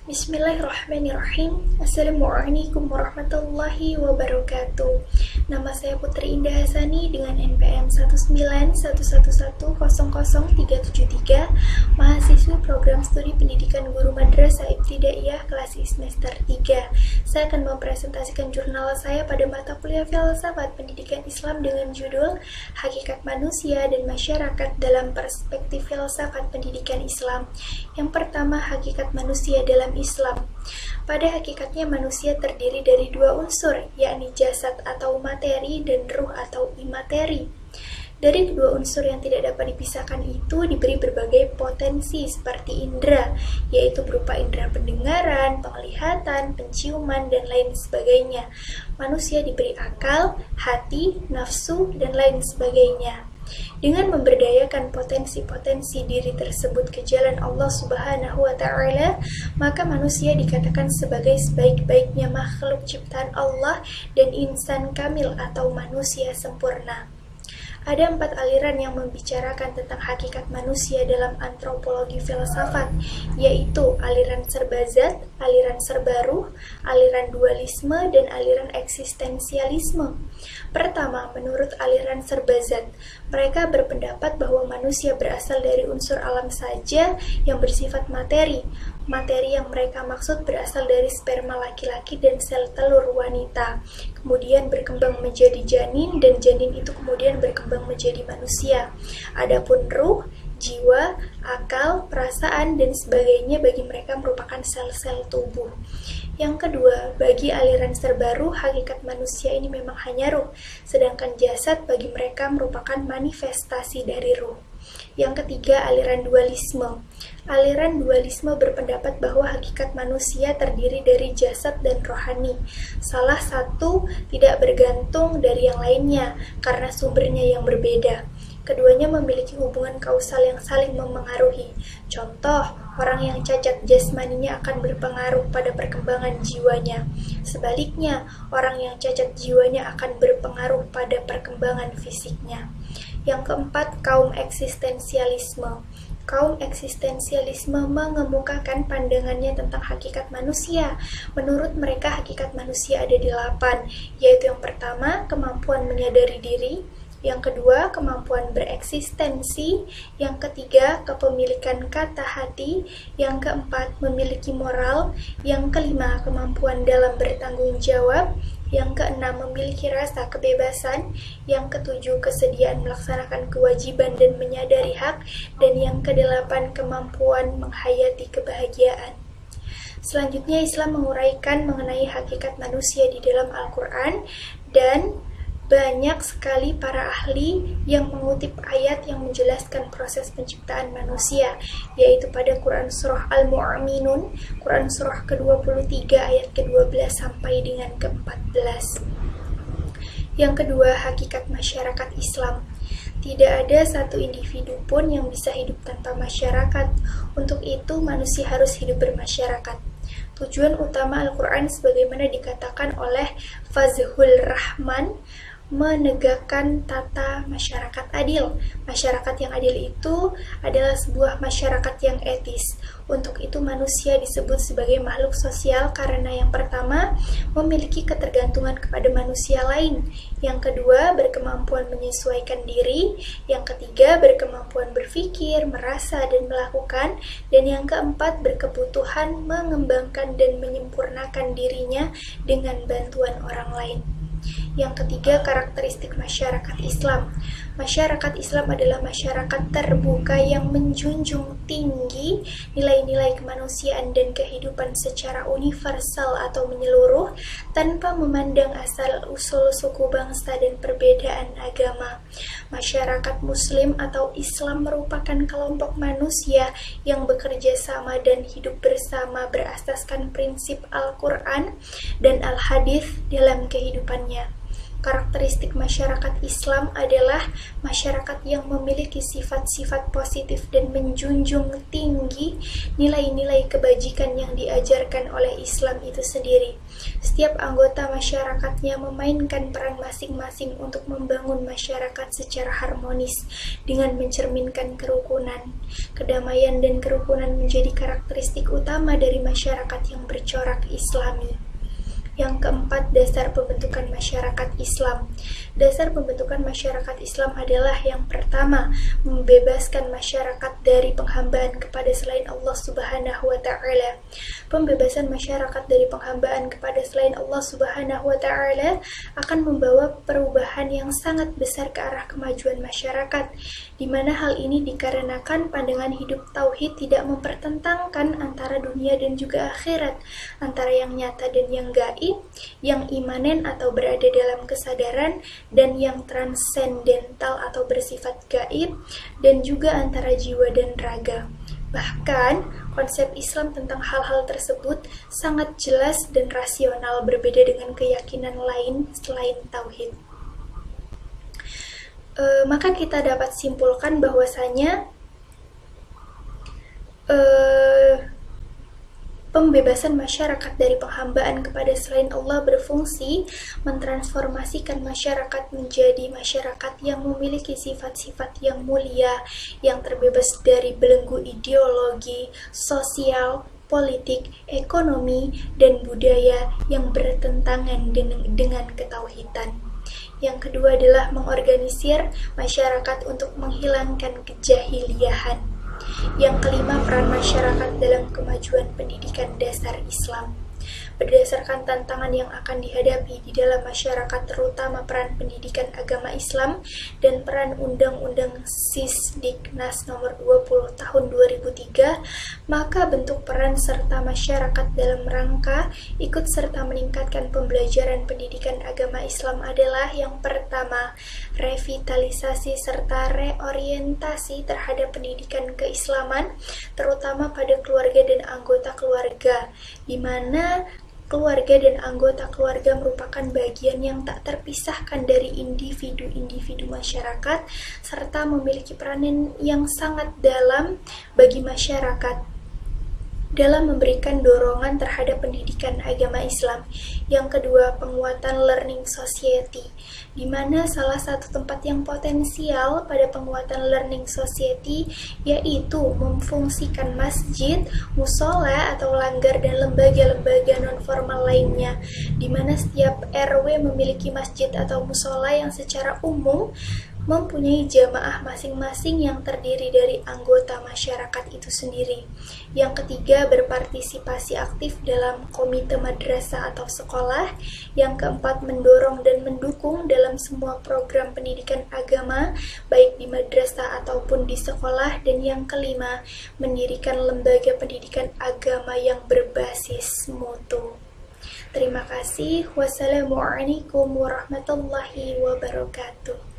Bismillahirrahmanirrahim. Assalamualaikum warahmatullahi wabarakatuh. Nama saya Putri Indah Hasani dengan NPM 19111000373, mahasiswi program studi pendidikan guru madrasah ibtidaiyah kelas I semester 3. Saya akan mempresentasikan jurnal saya pada mata kuliah filsafat pendidikan Islam dengan judul Hakikat Manusia dan Masyarakat dalam Perspektif Filsafat Pendidikan Islam. Yang pertama, hakikat manusia dalam Islam. Pada hakikatnya manusia terdiri dari dua unsur, yakni jasad atau materi dan ruh atau imateri. Dari kedua unsur yang tidak dapat dipisahkan itu diberi berbagai potensi seperti indera, yaitu berupa indera pendengaran, penglihatan, penciuman, dan lain sebagainya. Manusia diberi akal, hati, nafsu, dan lain sebagainya. Dengan memberdayakan potensi-potensi diri tersebut ke jalan Allah Subhanahu wa Ta'ala, maka manusia dikatakan sebagai sebaik-baiknya makhluk ciptaan Allah dan insan kamil atau manusia sempurna. Ada 4 aliran yang membicarakan tentang hakikat manusia dalam antropologi filsafat, yaitu aliran serbazat, aliran serbaruh, aliran dualisme, dan aliran eksistensialisme. Pertama, menurut aliran serbazat, mereka berpendapat bahwa manusia berasal dari unsur alam saja yang bersifat materi. Materi yang mereka maksud berasal dari sperma laki-laki dan sel telur wanita, kemudian berkembang menjadi janin, dan janin itu kemudian berkembang menjadi manusia. Adapun ruh, jiwa, akal, perasaan, dan sebagainya bagi mereka merupakan sel-sel tubuh. Yang kedua, bagi aliran serbaruh, hakikat manusia ini memang hanya ruh, sedangkan jasad bagi mereka merupakan manifestasi dari ruh. Yang ketiga, aliran dualisme. Aliran dualisme berpendapat bahwa hakikat manusia terdiri dari jasad dan rohani. Salah satu tidak bergantung dari yang lainnya karena sumbernya yang berbeda. Keduanya memiliki hubungan kausal yang saling memengaruhi. Contoh, orang yang cacat jasmaninya akan berpengaruh pada perkembangan jiwanya. Sebaliknya, orang yang cacat jiwanya akan berpengaruh pada perkembangan fisiknya. Yang keempat, kaum eksistensialisme. Kaum eksistensialisme mengemukakan pandangannya tentang hakikat manusia. Menurut mereka, hakikat manusia ada di 8, yaitu yang pertama, kemampuan menyadari diri, yang kedua, kemampuan bereksistensi, yang ketiga, kepemilikan kata hati, yang keempat, memiliki moral, yang kelima, kemampuan dalam bertanggung jawab, yang keenam, memiliki rasa kebebasan, yang ketujuh, kesediaan melaksanakan kewajiban dan menyadari hak, dan yang kedelapan, kemampuan menghayati kebahagiaan. Selanjutnya, Islam menguraikan mengenai hakikat manusia di dalam Al-Quran, dan banyak sekali para ahli yang mengutip ayat yang menjelaskan proses penciptaan manusia, yaitu pada Quran Surah Al-Mu'minun, Quran Surah ke-23 ayat ke-12 sampai dengan ke-14. Yang kedua, hakikat masyarakat Islam. Tidak ada satu individu pun yang bisa hidup tanpa masyarakat. Untuk itu, manusia harus hidup bermasyarakat. Tujuan utama Al-Quran sebagaimana dikatakan oleh Fazhul Rahman, menegakkan tata masyarakat adil. Masyarakat yang adil itu adalah sebuah masyarakat yang etis. Untuk itu manusia disebut sebagai makhluk sosial karena yang pertama, memiliki ketergantungan kepada manusia lain. Yang kedua, berkemampuan menyesuaikan diri. Yang ketiga, berkemampuan berpikir, merasa, dan melakukan. Dan yang keempat, berkebutuhan mengembangkan dan menyempurnakan dirinya dengan bantuan orang lain. Yang ketiga, karakteristik masyarakat Islam. Masyarakat Islam adalah masyarakat terbuka yang menjunjung tinggi nilai-nilai kemanusiaan dan kehidupan secara universal atau menyeluruh tanpa memandang asal-usul suku bangsa dan perbedaan agama. Masyarakat Muslim atau Islam merupakan kelompok manusia yang bekerja sama dan hidup bersama berasaskan prinsip Al-Quran dan Al-Hadis dalam kehidupannya. Karakteristik masyarakat Islam adalah masyarakat yang memiliki sifat-sifat positif dan menjunjung tinggi nilai-nilai kebajikan yang diajarkan oleh Islam itu sendiri. Setiap anggota masyarakatnya memainkan peran masing-masing untuk membangun masyarakat secara harmonis dengan mencerminkan kerukunan. Kedamaian dan kerukunan menjadi karakteristik utama dari masyarakat yang bercorak Islami. Yang keempat, dasar pembentukan masyarakat Islam. Dasar pembentukan masyarakat Islam adalah yang pertama, membebaskan masyarakat dari penghambaan kepada selain Allah Subhanahu wa Ta'ala. Pembebasan masyarakat dari penghambaan kepada selain Allah Subhanahu wa Ta'ala akan membawa perubahan yang sangat besar ke arah kemajuan masyarakat, di mana hal ini dikarenakan pandangan hidup tauhid tidak mempertentangkan antara dunia dan juga akhirat, antara yang nyata dan yang gaib, yang imanen atau berada dalam kesadaran, dan yang transendental atau bersifat gaib, dan juga antara jiwa dan raga. Bahkan, konsep Islam tentang hal-hal tersebut sangat jelas dan rasional, berbeda dengan keyakinan lain selain tauhid. Maka kita dapat simpulkan bahwasanya pembebasan masyarakat dari penghambaan kepada selain Allah berfungsi mentransformasikan masyarakat menjadi masyarakat yang memiliki sifat-sifat yang mulia, yang terbebas dari belenggu ideologi, sosial, politik, ekonomi, dan budaya yang bertentangan dengan ketauhidan. Yang kedua adalah mengorganisir masyarakat untuk menghilangkan kejahiliahan. Yang kelima, peran masyarakat dalam kemajuan pendidikan dasar Islam. Berdasarkan tantangan yang akan dihadapi di dalam masyarakat, terutama peran pendidikan agama Islam dan peran Undang-Undang Sisdiknas nomor 20 tahun 2003, maka bentuk peran serta masyarakat dalam rangka ikut serta meningkatkan pembelajaran pendidikan agama Islam adalah yang pertama, revitalisasi serta reorientasi terhadap pendidikan keislaman, terutama pada keluarga dan anggota keluarga, di mana keluarga dan anggota keluarga merupakan bagian yang tak terpisahkan dari individu-individu masyarakat, serta memiliki peranan yang sangat dalam bagi masyarakat dalam memberikan dorongan terhadap pendidikan agama Islam. Yang kedua, penguatan learning society, di mana salah satu tempat yang potensial pada penguatan learning society yaitu memfungsikan masjid, musola atau langgar dan lembaga-lembaga non-formal lainnya, di mana setiap RW memiliki masjid atau musola yang secara umum mempunyai jamaah masing-masing yang terdiri dari anggota masyarakat itu sendiri. Yang ketiga, berpartisipasi aktif dalam komite madrasah atau sekolah. Yang keempat, mendorong dan mendukung dalam semua program pendidikan agama, baik di madrasah ataupun di sekolah. Dan yang kelima, mendirikan lembaga pendidikan agama yang berbasis mutu. Terima kasih. Wassalamualaikum warahmatullahi wabarakatuh.